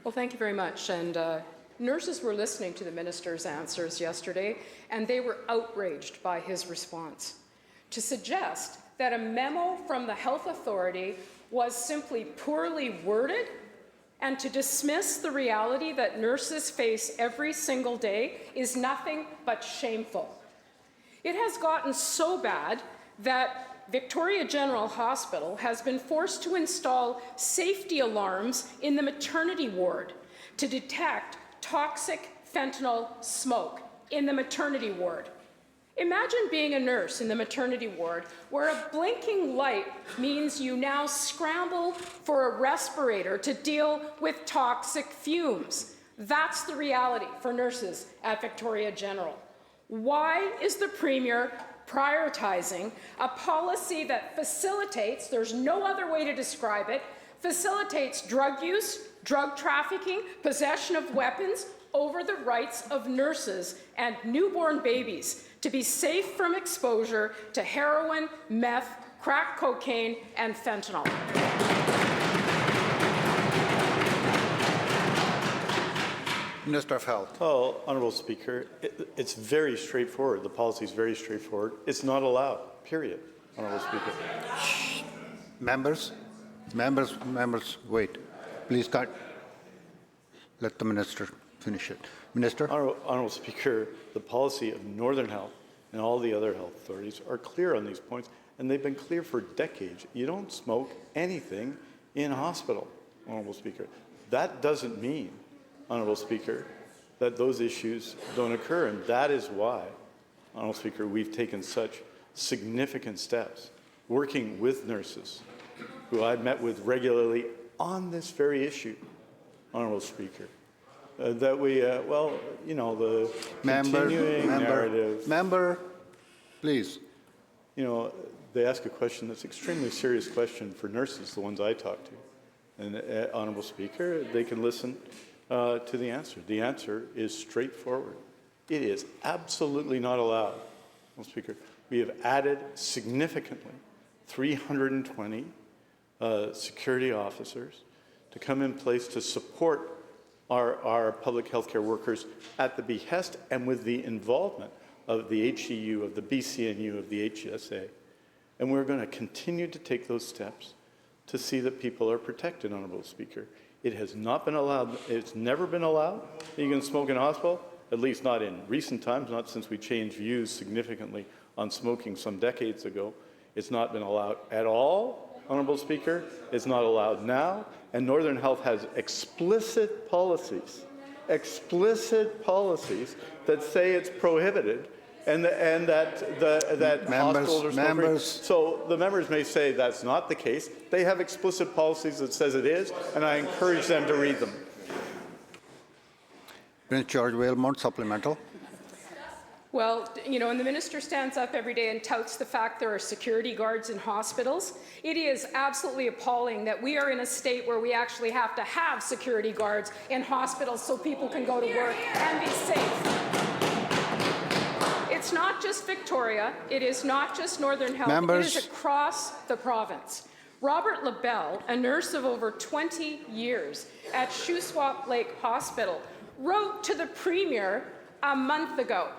Well, thank you very much. And nurses were listening to the minister's answers yesterday, and they were outraged by his response. To suggest that a memo from the health authority was simply poorly worded, and to dismiss the reality that nurses face every single day is nothing but shameful. It has gotten so bad that Victoria General Hospital has been forced to install safety alarms in the maternity ward to detect toxic fentanyl smoke in the maternity ward. Imagine being a nurse in the maternity ward where a blinking light means you now scramble for a respirator to deal with toxic fumes. That's the reality for nurses at Victoria General. Why is the Premier prioritizing a policy that facilitates, there's no other way to describe it, facilitates drug use, drug trafficking, possession of weapons over the rights of nurses and newborn babies to be safe from exposure to heroin, meth, crack cocaine, and fentanyl? Minister of Health. Well, Honourable Speaker, it's very straightforward. The policy is very straightforward. It's not allowed, period, Honourable Speaker. Members, wait. Please let the Minister finish it. Minister? Honourable Speaker, the policy of Northern Health and all the other health authorities are clear on these points, and they've been clear for decades. You don't smoke anything in hospital, Honourable Speaker. That doesn't mean, Honourable Speaker, that those issues don't occur, and that is why, Honourable Speaker, we've taken such significant steps working with nurses who I've met with regularly on this very issue, Honourable Speaker. That we, well, you know, the continuing narrative. Member, please. You know, they ask a question that's an extremely serious question for nurses, the ones I talk to. And, Honourable Speaker, they can listen to the answer. The answer is straightforward. It is absolutely not allowed, Honourable Speaker. We have added significantly 320 security officers to come in place to support our public health care workers at the behest and with the involvement of the HEU, of the BCNU, of the HSA. And we're going to continue to take those steps to see that people are protected, Honourable Speaker. It has not been allowed, it's never been allowed that you can smoke in a hospital, at least not in recent times, not since we changed views significantly on smoking some decades ago. It's not been allowed at all, Honourable Speaker. It's not allowed now. And Northern Health has explicit policies that say it's prohibited, and that hospitals are smoke-free. So the members may say that's not the case. They have explicit policies that says it is, and I encourage them to read them. Prince George Waylemont, supplemental. Well, you know, and the minister stands up every day and touts the fact there are security guards in hospitals. It is absolutely appalling that we are in a state where we actually have to have security guards in hospitals so people can go to work and be safe. It's not just Victoria. It is not just Northern Health. Members. It is across the province. Robert LaBelle, a nurse of over 20 years at Shuswap Lake Hospital, wrote to the Premier a month ago.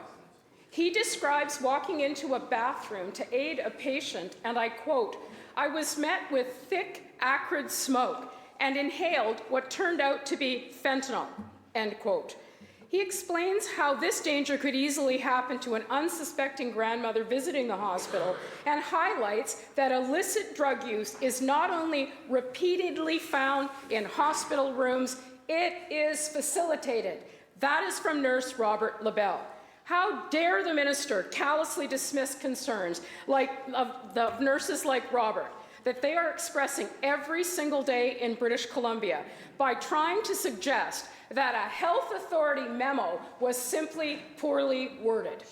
He describes walking into a bathroom to aid a patient, and I quote, "I was met with thick, acrid smoke and inhaled what turned out to be fentanyl," end quote. He explains how this danger could easily happen to an unsuspecting grandmother visiting the hospital and highlights that illicit drug use is not only repeatedly found in hospital rooms, it is facilitated. That is from nurse Robert LaBelle. How dare the minister callously dismiss concerns of nurses like Robert that they are expressing every single day in British Columbia by trying to suggest that a health authority memo was simply poorly worded.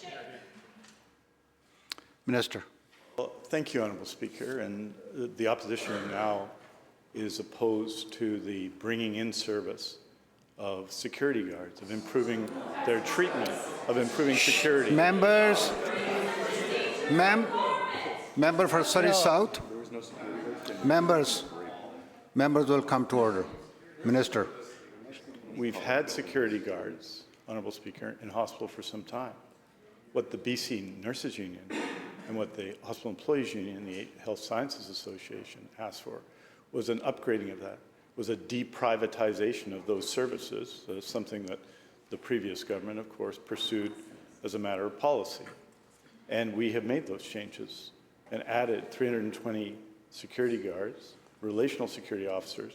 Minister. Well, thank you, Honourable Speaker. And the opposition now is opposed to the bringing in service of security guards, of improving their treatment, of improving security. Members, member for Surrey South. Members will come to order. Minister. we've had security guards, Honourable Speaker, in hospital for some time. What the BC Nurses Union and what the Hospital Employees Union and the Health Sciences Association asked for was an upgrading of that, was a deprivatization of those services, something that the previous government, of course, pursued as a matter of policy. And we have made those changes and added 320 security guards, relational security officers,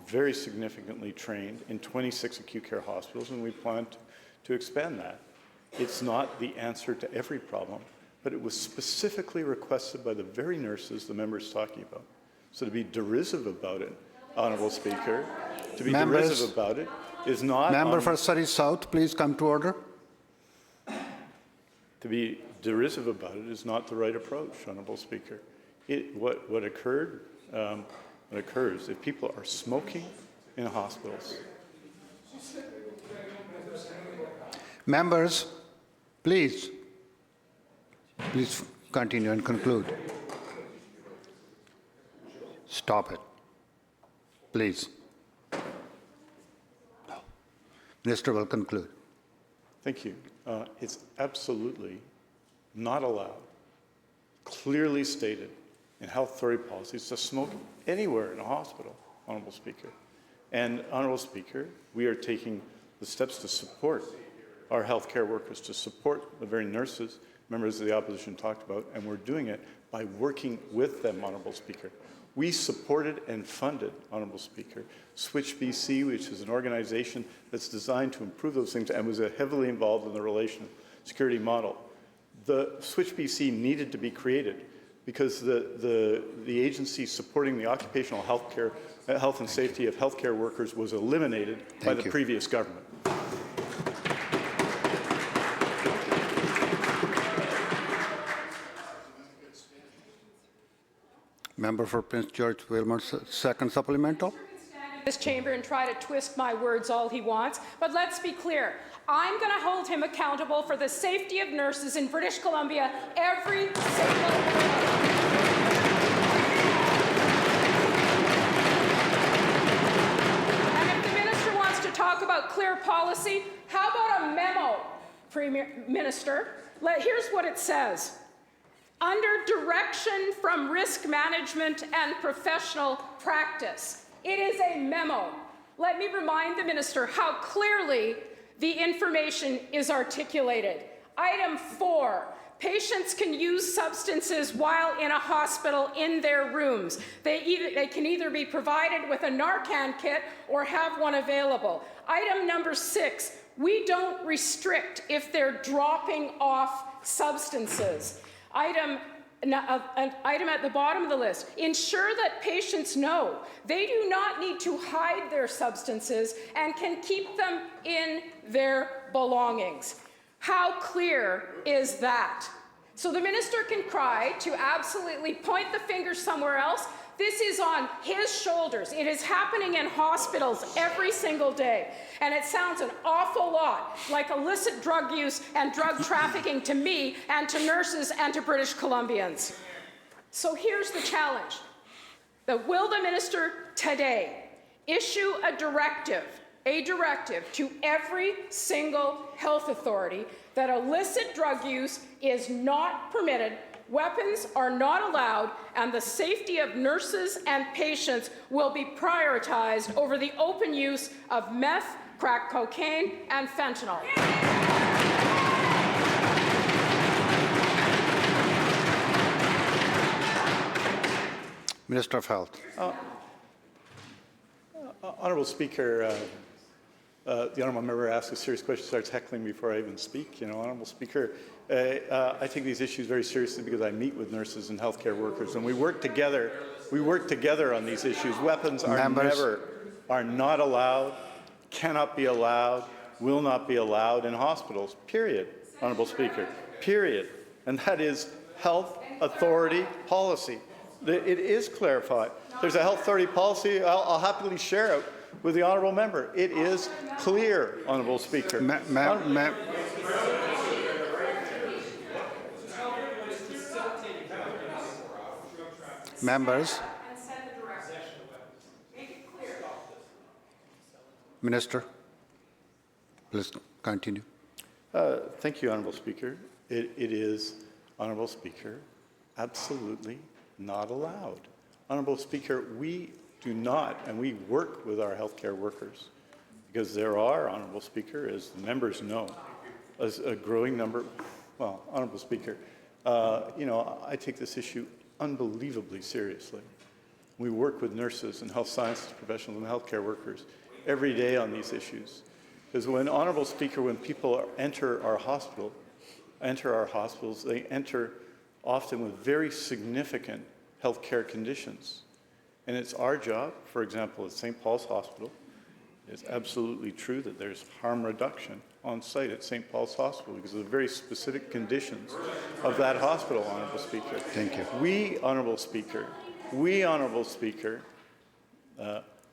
very significantly trained in 26 acute care hospitals, and we plan to expand that. It's not the answer to every problem, but it was specifically requested by the very nurses the member is talking about. So to be derisive about it, Honourable Speaker, to be derisive about it is not... Member for Surrey South, please come to order. To be derisive about it is not the right approach, Honourable Speaker. What occurs if people are smoking in hospitals. Members, please continue and conclude. Stop it, please. Minister will conclude. Thank you. It's absolutely not allowed, clearly stated in health authority policies, to smoke anywhere in a hospital, Honourable Speaker. And, Honourable Speaker, we are taking the steps to support our healthcare workers, to support the very nurses members of the opposition talked about, and we're doing it by working with them, Honourable Speaker. We supported and funded, Honourable Speaker, Switch BC, which is an organization that's designed to improve those things and was heavily involved in the relational security model. The Switch BC needed to be created because the agency supporting the occupational health and safety of healthcare workers was eliminated by the previous government. Member for Prince George Wilmot's second supplemental. This chamber and try to twist my words all he wants, but let's be clear. I'm going to hold him accountable for the safety of nurses in British Columbia every single day. And if the minister wants to talk about clear policy, how about a memo, Premier Minister? Here's what it says. Under direction from risk management and professional practice. It is a memo. Let me remind the minister how clearly the information is articulated. Item 4, patients can use substances while in a hospital in their rooms. They can either be provided with a Narcan kit or have one available. Item number 6, we don't restrict if they're dropping off substances. An item at the bottom of the list, ensure that patients know they do not need to hide their substances and can keep them in their belongings. How clear is that? So the minister can cry to absolutely point the finger somewhere else. This is on his shoulders. It is happening in hospitals every single day. And it sounds an awful lot like illicit drug use and drug trafficking to me and to nurses and to British Columbians. So here's the challenge. Will the minister today issue a directive to every single health authority that illicit drug use is not permitted, weapons are not allowed, and the safety of nurses and patients will be prioritized over the open use of meth, crack cocaine, and fentanyl. Minister of Health. Honourable Speaker, the honourable member asks a serious question, starts heckling before I even speak. You know, Honourable Speaker, I take these issues very seriously because I meet with nurses and healthcare workers, and we work together. We work together on these issues. Weapons are not allowed, cannot be allowed, will not be allowed in hospitals. Period. Honourable Speaker. Period. And that is health authority policy. It is clarified. There's a health authority policy. I'll happily share it with the honourable member. It is clear, Honourable Speaker. Members. Minister, please continue. Thank you, Honourable Speaker. It is, Honourable Speaker, absolutely not allowed. Honourable Speaker, we do not, and we work with our healthcare workers, because there are, Honourable Speaker, as the members know, as a growing number. Well, Honourable Speaker, you know, I take this issue unbelievably seriously. We work with nurses and health sciences professionals and healthcare workers every day on these issues. Because when, Honourable Speaker, when people enter our hospitals, they enter often with very significant healthcare conditions. And it's our job, for example, at St. Paul's Hospital, it's absolutely true that there's harm reduction on site at St. Paul's Hospital because of the very specific conditions of that hospital, Honourable Speaker. Thank you. We, Honourable Speaker,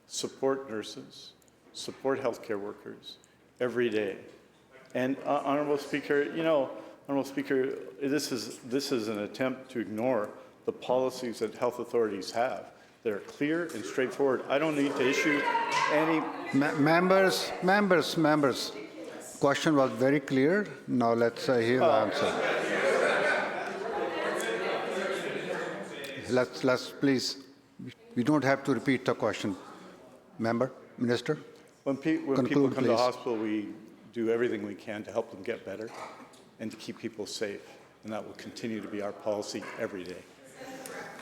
support nurses, support healthcare workers every day. And Honourable Speaker, you know, Honourable Speaker, this is an attempt to ignore the policies that health authorities have. They're clear and straightforward. I don't need to issue any... Members. Question was very clear. Now let's hear the answer. Let's please. We don't have to repeat the question. Member, Minister. When people Conclude, come to the please. hospital, we do everything we can to help them get better and to keep people safe. And that will continue to be our policy every day.